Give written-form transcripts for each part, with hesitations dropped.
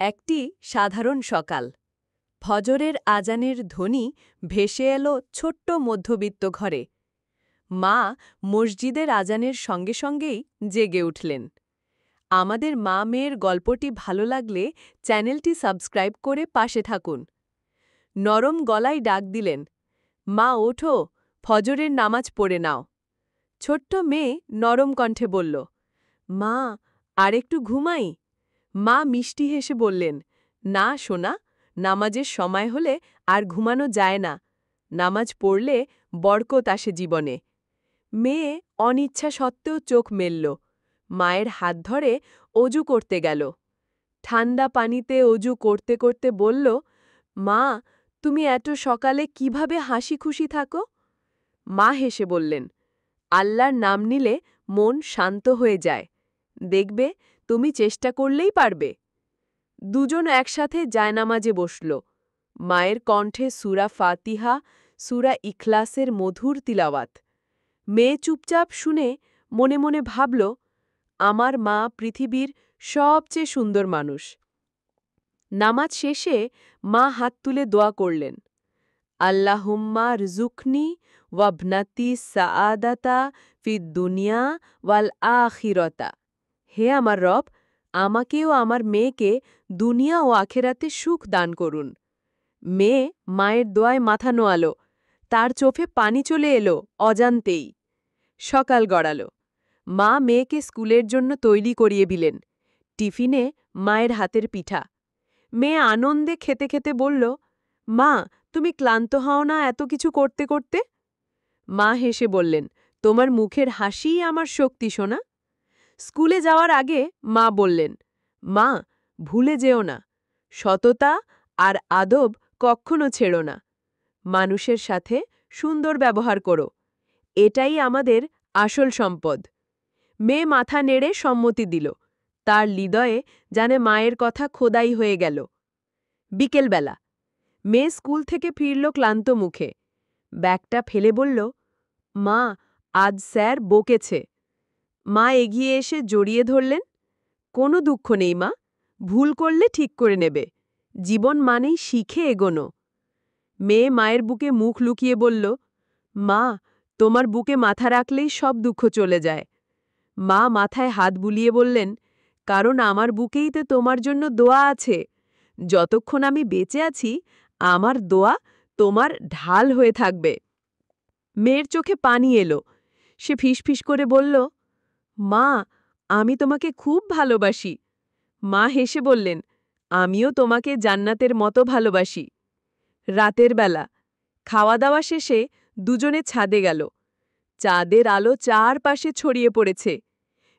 একটি সাধারণ সকাল। ফজরের আজানের ধ্বনি ভেসে এলো ছোট্ট মধ্যবিত্ত ঘরে। মা মসজিদের আজানের সঙ্গে সঙ্গেই জেগে উঠলেন। আমাদের মা মেয়ের গল্পটি ভালো লাগলে চ্যানেলটি সাবস্ক্রাইব করে পাশে থাকুন। নরম গলায় ডাক দিলেন, মা ওঠো, ফজরের নামাজ পড়ে নাও। ছোট্ট মেয়ে নরম কণ্ঠে বলল, মা আরেকটু ঘুমাই। মা মিষ্টি হেসে বললেন, না সোনা, নামাজের সময় হলে আর ঘুমানো যায় না। নামাজ পড়লে বরকত আসে জীবনে। মেয়ে অনিচ্ছা সত্ত্বেও চোখ মেলল। মায়ের হাত ধরে অজু করতে গেল। ঠান্ডা পানিতে অজু করতে করতে বলল, মা তুমি এত সকালে কিভাবে হাসি খুশি থাকো? মা হেসে বললেন, আল্লাহর নাম নিলে মন শান্ত হয়ে যায়। দেখবে তুমি চেষ্টা করলেই পারবে। দুজন একসাথে জায়নামাজে বসল। মায়ের কণ্ঠে সূরা ফাতিহা, সূরা ইখলাসের মধুর তিলাওয়াত। মেয়ে চুপচাপ শুনে মনে মনে ভাবল, আমার মা পৃথিবীর সবচেয়ে সুন্দর মানুষ। নামাজ শেষে মা হাত তুলে দোয়া করলেন, আল্লাহুম্মা রযুকনি ওয়াবনাতি সাআদাতা ফিদ দুনিয়া ওয়াল আখিরাতা। হে আমার রব, আমাকেও আমার মেয়েকে দুনিয়া ও আখেরাতে সুখ দান করুন। মেয়ে মায়ের দোয়ায় মাথা নোয়াল। তার চোখে পানি চলে এলো অজান্তেই। সকাল গড়াল। মা মেয়েকে স্কুলের জন্য তৈরি করিয়ে দিলেন। টিফিনে মায়ের হাতের পিঠা। মেয়ে আনন্দে খেতে খেতে বলল, মা তুমি ক্লান্ত হও না এত কিছু করতে করতে? মা হেসে বললেন, তোমার মুখের হাসিই আমার শক্তি সোনা। স্কুলে যাওয়ার আগে মা বললেন, মা ভুলে যেও না, সততা আর আদব কখনো ছেড়ো না। মানুষের সাথে সুন্দর ব্যবহার করো, এটাই আমাদের আসল সম্পদ। মেয়ে মাথা নেড়ে সম্মতি দিল। তার হৃদয়ে জানে মায়ের কথা খোদাই হয়ে গেল। বিকেলবেলা মেয়ে স্কুল থেকে ফিরল ক্লান্ত মুখে। ব্যাগটা ফেলে বলল, মা আজ স্যার বকেছে। মা এগিয়ে এসে জড়িয়ে ধরলেন, কোনো দুঃখ নেই মা, ভুল করলে ঠিক করে নেবে। জীবন মানেই শিখে এগোনো। মেয়ে মায়ের বুকে মুখ লুকিয়ে বলল, মা তোমার বুকে মাথা রাখলেই সব দুঃখ চলে যায়। মা মাথায় হাত বুলিয়ে বললেন, কারণ আমার বুকেই তো তোমার জন্য দোয়া আছে। যতক্ষণ আমি বেঁচে আছি আমার দোয়া তোমার ঢাল হয়ে থাকবে। মেয়ের চোখে পানি এলো। সে ফিসফিস করে বলল, মা আমি তোমাকে খুব ভালোবাসি। মা হেসে বললেন, আমিও তোমাকে জান্নাতের মতো ভালোবাসি। রাতের বেলা খাওয়া দাওয়া শেষে দুজনে ছাদে গেল। চাঁদের আলো চারপাশে ছড়িয়ে পড়েছে।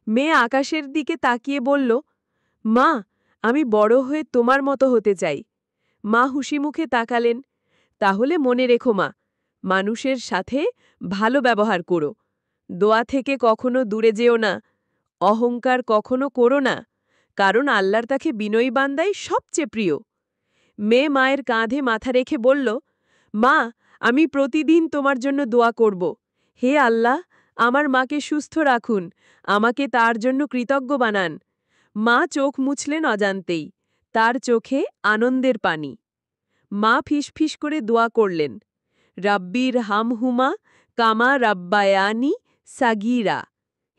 মেয়ে আকাশের দিকে তাকিয়ে বলল, মা আমি বড় হয়ে তোমার মতো হতে চাই। মা হুশিমুখে তাকালেন, তাহলে মনে রেখো মা, মানুষের সাথে ভালো ব্যবহার করো। দোয়া থেকে কখনো দূরে যেও না। অহংকার কখনো করো না, কারণ আল্লাহর তাকে বিনয়ী বান্দাই সবচেয়ে প্রিয়। মেয়ে মায়ের কাঁধে মাথা রেখে বলল, মা আমি প্রতিদিন তোমার জন্য দোয়া করব। হে আল্লাহ, আমার মাকে সুস্থ রাখুন, আমাকে তার জন্য কৃতজ্ঞ বানান। মা চোখ মুছলেন অজান্তেই। তার চোখে আনন্দের পানি। মা ফিসফিস করে দোয়া করলেন, রাব্বির হামহুমা কামা রাব্বায়ানি সাগীরা।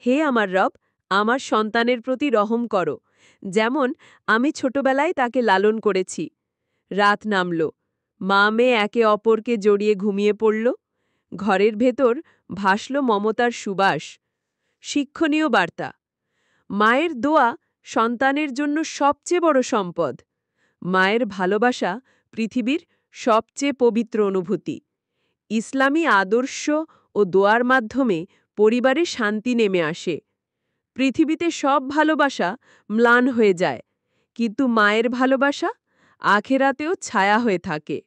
হে আমার রব, আমার সন্তানের প্রতি রহম করো, যেমন আমি ছোটবেলায় তাকে লালন করেছি। রাত নামল। মা মেয়ে একে অপরকে জড়িয়ে ঘুমিয়ে পড়ল। ঘরের ভেতর ভাসল মমতার সুবাস। শিক্ষণীয় বার্তা, মায়ের দোয়া সন্তানের জন্য সবচেয়ে বড় সম্পদ। মায়ের ভালোবাসা পৃথিবীর সবচেয়ে পবিত্র অনুভূতি। ইসলামী আদর্শ ও দোয়ার মাধ্যমে পরিবারে শান্তি নেমে আসে। পৃথিবীতে সব ভালোবাসা ম্লান হয়ে যায়, কিন্তু মায়ের ভালোবাসা আখেরাতেও ছায়া হয়ে থাকে।